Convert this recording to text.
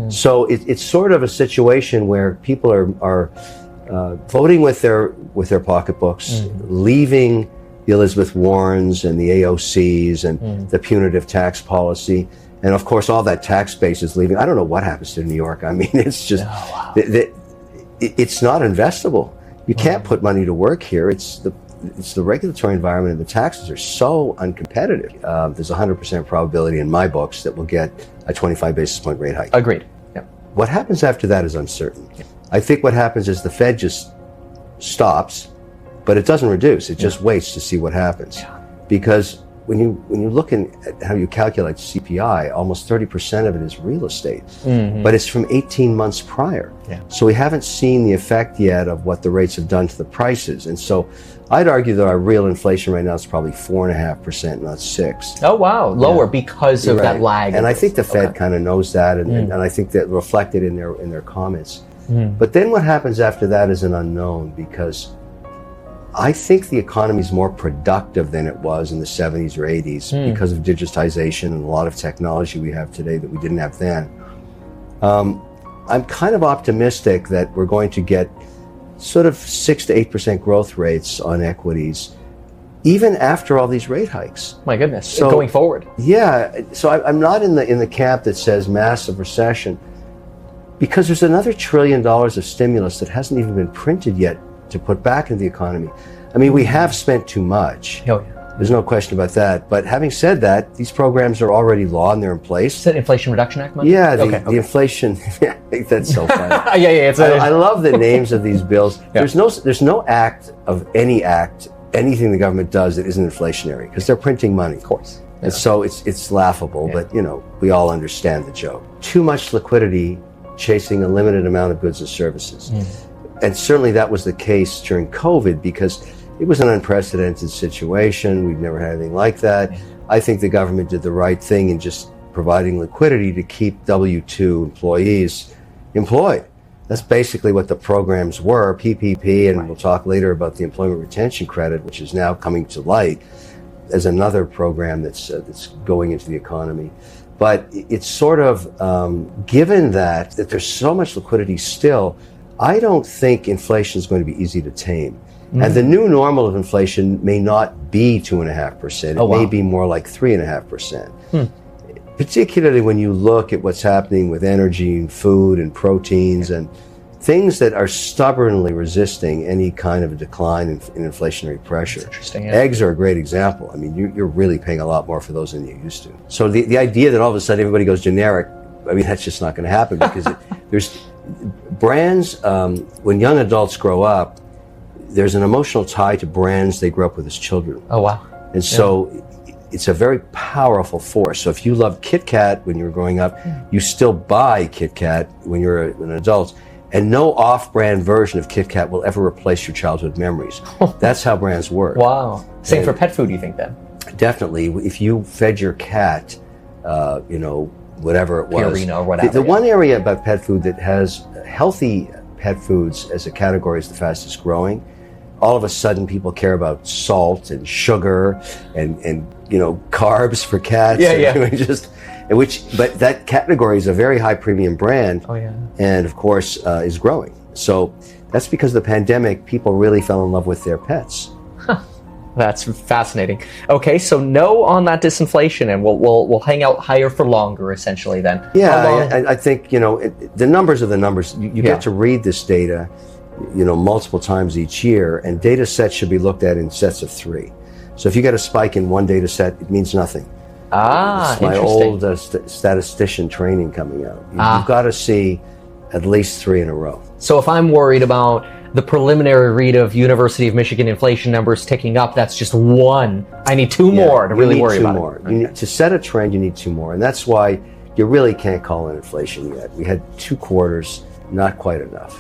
So it's sort of a situation where people are voting with their pocketbooks, leaving the Elizabeth Warrens and the AOCs and the punitive tax policy. And of course, all that tax base is leaving. I don't know what happens to New York. I mean, it's just, it's not investable. You can't put money to work here. It's the regulatory environment, and the taxes are so uncompetitive. There's a 100% probability in my books that we'll get a 25 basis point rate hike. Agreed. Yeah. What happens after that is uncertain. I think what happens is the Fed just stops, but it doesn't reduce. It just waits to see what happens. Because when you look at how you calculate CPI, almost 30% of it is real estate, but it's from 18 months prior. So we haven't seen the effect yet of what the rates have done to the prices. And so I'd argue that our real inflation right now is probably 4.5%, not 6%. Oh, wow. Lower because of that lag. And I think the Fed kind of knows that, and I think that reflected in their comments. But then what happens after that is an unknown, because I think the economy is more productive than it was in the 70s or 80s because of digitization and a lot of technology we have today that we didn't have then. I'm kind of optimistic that we're going to get sort of 6 to 8% growth rates on equities, even after all these rate hikes. My goodness, so, going forward. Yeah, so I'm not in the camp that says massive recession, because there's another $1 trillion of stimulus that hasn't even been printed yet to put back into the economy. I mean, we have spent too much. Oh, yeah. There's no question about that. But having said that, these programs are already law and they're in place. Is that Inflation Reduction Act money? Yeah, the inflation. Yeah, that's so funny. It's I love the names of these bills. There's no act of anything the government does that isn't inflationary, because they're printing money. Of course. And so it's laughable, but we all understand the joke. Too much liquidity chasing a limited amount of goods and services. And certainly that was the case during COVID, because it was an unprecedented situation. We've never had anything like that. I think the government did the right thing in just providing liquidity to keep W-2 employees employed. That's basically what the programs were, PPP, and we'll talk later about the Employment Retention Credit, which is now coming to light as another program that's going into the economy. But it's sort of, given that there's so much liquidity still, I don't think inflation is going to be easy to tame. And the new normal of inflation may not be 2.5%. It may be more like 3.5%. Particularly when you look at what's happening with energy and food and proteins and things that are stubbornly resisting any kind of a decline in inflationary pressure. That's interesting. Eggs are a great example. I mean, you're really paying a lot more for those than you used to. So the idea that all of a sudden everybody goes generic, I mean, that's just not going to happen, because there's brands, when young adults grow up, there's an emotional tie to brands they grew up with as children. Oh, wow. And so it's a very powerful force. So if you loved Kit Kat when you were growing up, you still buy Kit Kat when you're an adult. And no off-brand version of Kit Kat will ever replace your childhood memories. That's how brands work. Wow. Same for pet food, you think, then? Definitely. If you fed your cat, whatever it was. Purina or whatever. The one area about pet food that has healthy pet foods as a category is the fastest growing. All of a sudden, people care about salt and sugar and carbs for cats. But that category is a very high premium brand. And of course is growing. So that's because of the pandemic, people really fell in love with their pets. That's fascinating. Okay, so no on that disinflation, and we'll hang out higher for longer, essentially. Then. Yeah, I think the numbers are the numbers. You get to read this data, multiple times each year, and data sets should be looked at in sets of 3. So if you get a spike in one data set, it means nothing. It's my old statistician training coming out. You've got to see at least 3 in a row. So if I'm worried about the preliminary read of University of Michigan inflation numbers ticking up, that's just 1. I need 2 more to really worry about it. You need to set a trend, you need 2 more. And that's why you really can't call it inflation yet. We had 2 quarters, not quite enough.